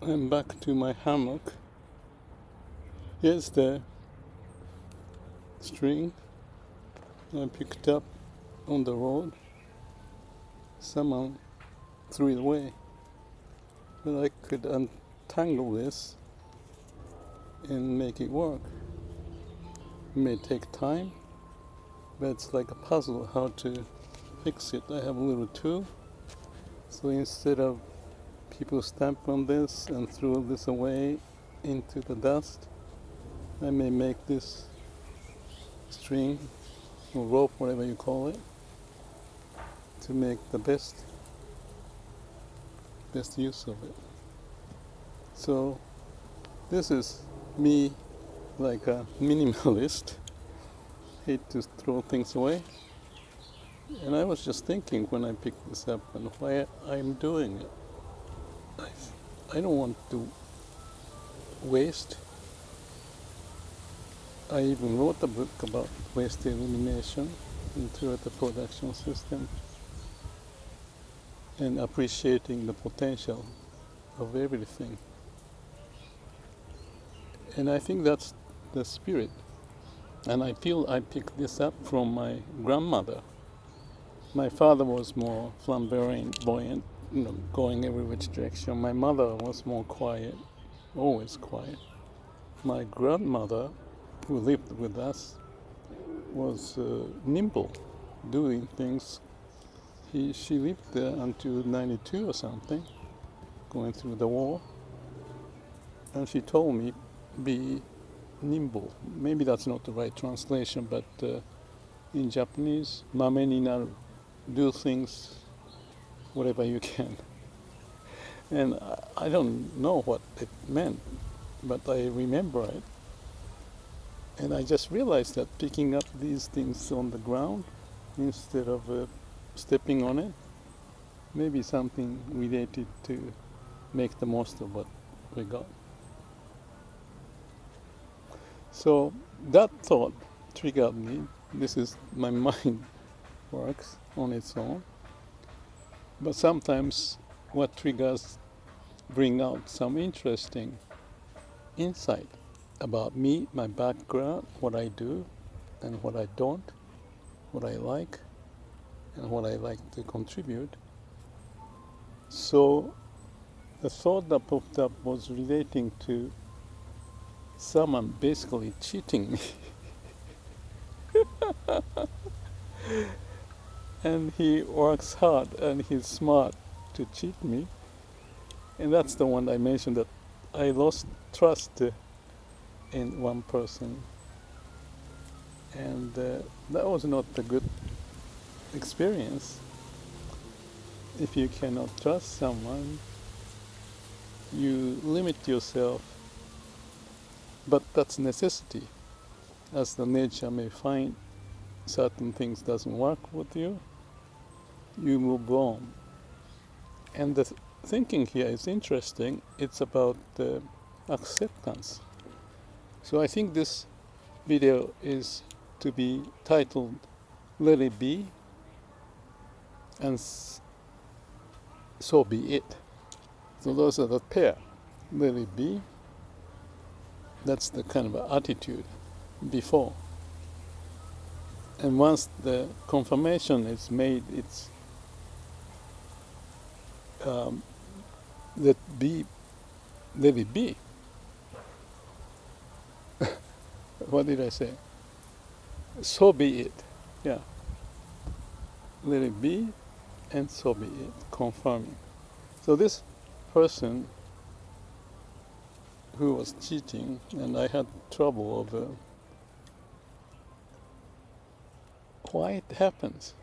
I'm back to my hammock. Here's the string I picked up on the road. Someone threw it away, but I could untangle this and make it work. It may take time, but it's like a puzzle how to fix it. I have a little tool, so instead of people stamp on this and throw this away into the dust, I may make this string or rope, whatever you call it, to make the best use of it. So this is me, like a minimalist. Hate to throw things away. And I was just thinking when I picked this up and why I'm doing it. I don't want to waste. I even wrote a book about waste elimination into the production system and appreciating the potential of everything. And I think that's the spirit. And I feel I picked this up from my grandmother. My father was more flamboyant, going every which direction. My mother was more quiet, always quiet. My grandmother, who lived with us, was nimble, doing things. She lived there until 92 or something, going through the war. And she told me, be nimble. Maybe that's not the right translation, but in Japanese, mame ni naru, do things whatever you can. And I don't know what it meant, but I remember it. And I just realized that picking up these things on the ground instead of stepping on it, maybe something related to make the most of what we got. So that thought triggered me. This is my mind works on its own. But sometimes what triggers bring out some interesting insight about me, my background, what I do and what I don't, what I like and what I like to contribute. So the thought that popped up was relating to someone basically cheating me. And he works hard and he's smart to cheat me. And that's the one I mentioned, that I lost trust in one person. And that was not a good experience. If you cannot trust someone, you limit yourself. But that's necessity. As the nature may find certain things doesn't work with you, you move on. And the thinking here is interesting. It's about acceptance. So I think this video is to be titled Let It Be and So Be It. So those are the pair. Let it be. That's the kind of attitude before. And once the confirmation is made, it's let it be. What did I say? So be it. Yeah. Let it be and so be it. Confirming. So this person who was cheating, and I had trouble over why it happens.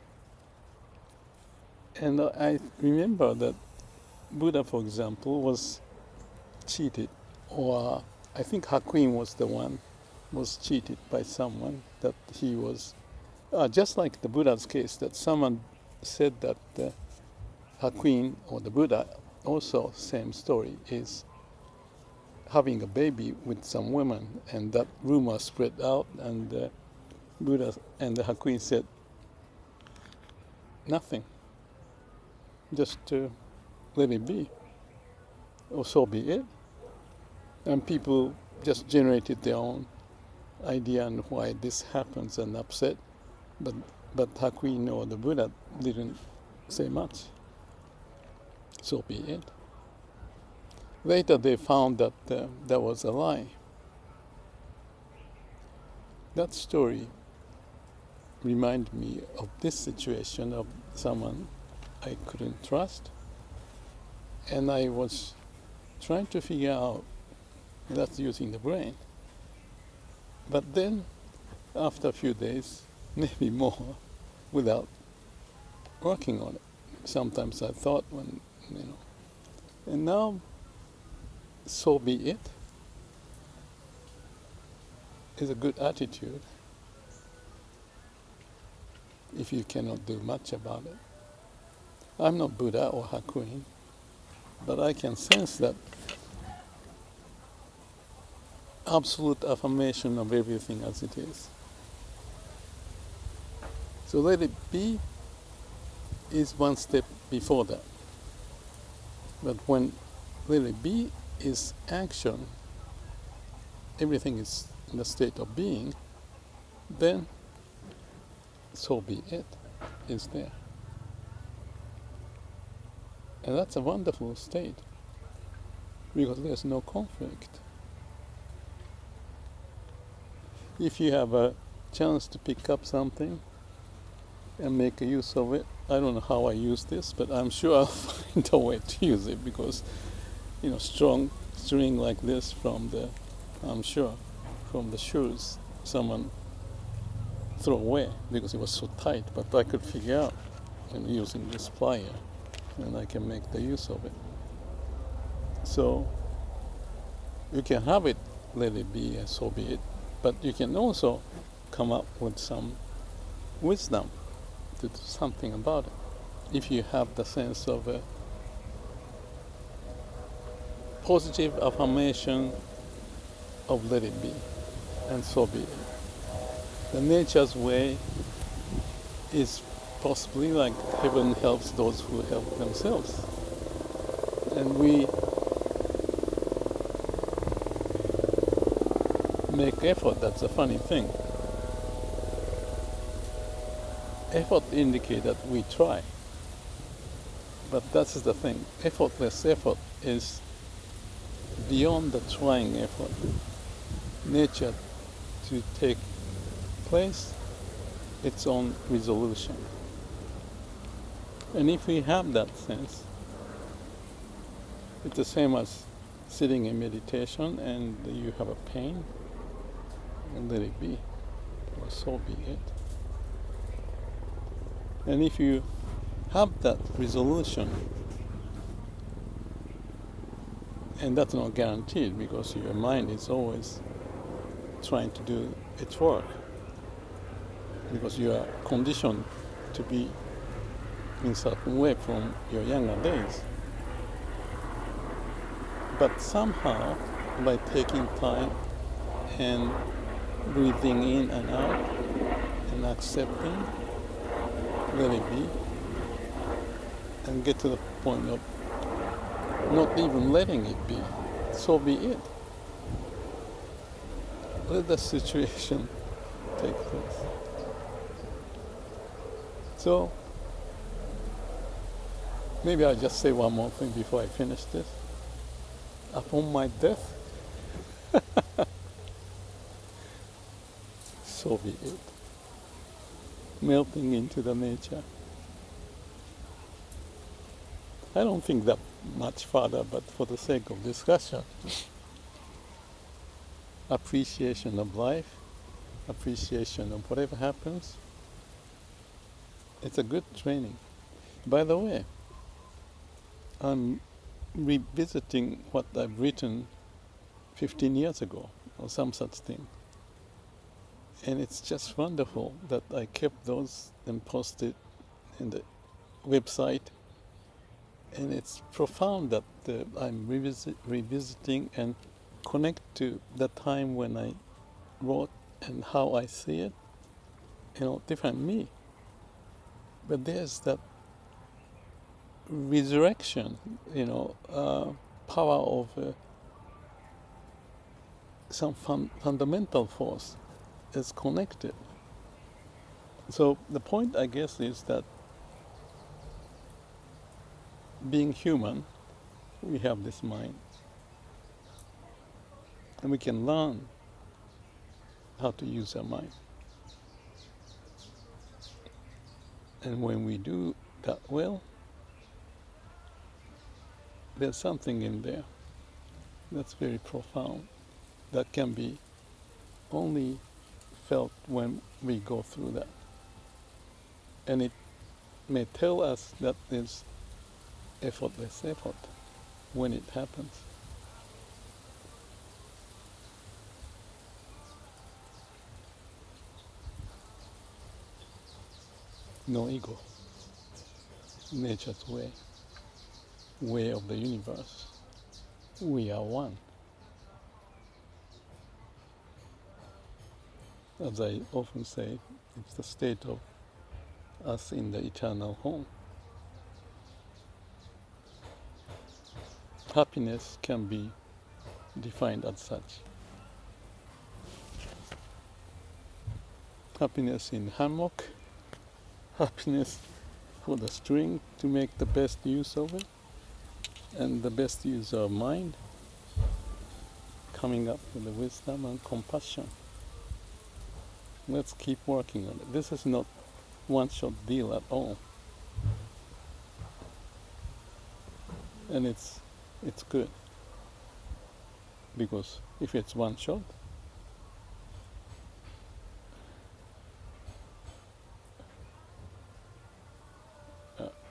And I remember that Buddha, for example, was cheated, or I think Hakuin was the one was cheated by someone, that he was, just like the Buddha's case, that someone said that Hakuin or the Buddha, also same story, is having a baby with some woman, and that rumor spread out, and Buddha and the Hakuin said nothing, just to let it be. or so be it. And people just generated their own idea on why this happens and upset. But Hakuin or the Buddha didn't say much. So be it. Later they found that that was a lie. That story reminded me of this situation of someone I couldn't trust. And I was trying to figure out that's using the brain. But then, after a few days, maybe more, without working on it. Sometimes I thought and now, so be it, is a good attitude if you cannot do much about it. I'm not Buddha or Hakuin, but I can sense that absolute affirmation of everything as it is. So let it be is one step before that. But when let it be is action, everything is in a state of being, then so be it is there. And that's a wonderful state because there's no conflict. If you have a chance to pick up something and make a use of it, I don't know how I use this, but I'm sure I'll find a way to use it because, strong string like this from the shoes, someone threw away because it was so tight, but I could figure out using this plier and I can make the use of it. So you can have it, let it be, and so be it, but you can also come up with some wisdom to do something about it. If you have the sense of a positive affirmation of let it be, and so be it. The nature's way is possibly like heaven helps those who help themselves. And we make effort, that's a funny thing. Effort indicates that we try. But that's the thing. Effortless effort is beyond the trying effort. Nature to take place, its own resolution. And if we have that sense, it's the same as sitting in meditation and you have a pain, and let it be, or so be it. And if you have that resolution, and that's not guaranteed because your mind is always trying to do its work, because you are conditioned to be in a certain way from your younger days. But somehow, by taking time and breathing in and out and accepting, let it be, and get to the point of not even letting it be, so be it. Let the situation take place. So, maybe I'll just say one more thing before I finish this. Upon my death, so be it. Melting into the nature. I don't think that much further, but for the sake of discussion, appreciation of life, appreciation of whatever happens, it's a good training. By the way, I'm revisiting what I've written 15 years ago, or some such thing. And it's just wonderful that I kept those and posted in the website. And it's profound that I'm revisiting and connect to the time when I wrote and how I see it, different me. But there's that resurrection, power of some fundamental force is connected. So the point, I guess, is that being human, we have this mind, and we can learn how to use our mind. And when we do that well, there's something in there that's very profound, that can be only felt when we go through that. And it may tell us that there's effortless effort when it happens. No ego, nature's way of the universe. We are one. As I often say, it's the state of us in the eternal home. Happiness can be defined as such. Happiness in hammock, happiness for the string to make the best use of it, and the best use of mind, coming up with the wisdom and compassion. Let's keep working on it. This is not one-shot deal at all. And it's good. Because if it's one shot,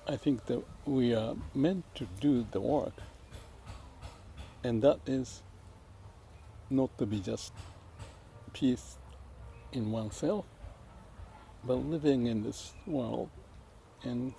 I think that we are meant to do the work. And that is not to be just peace in oneself, but living in this world and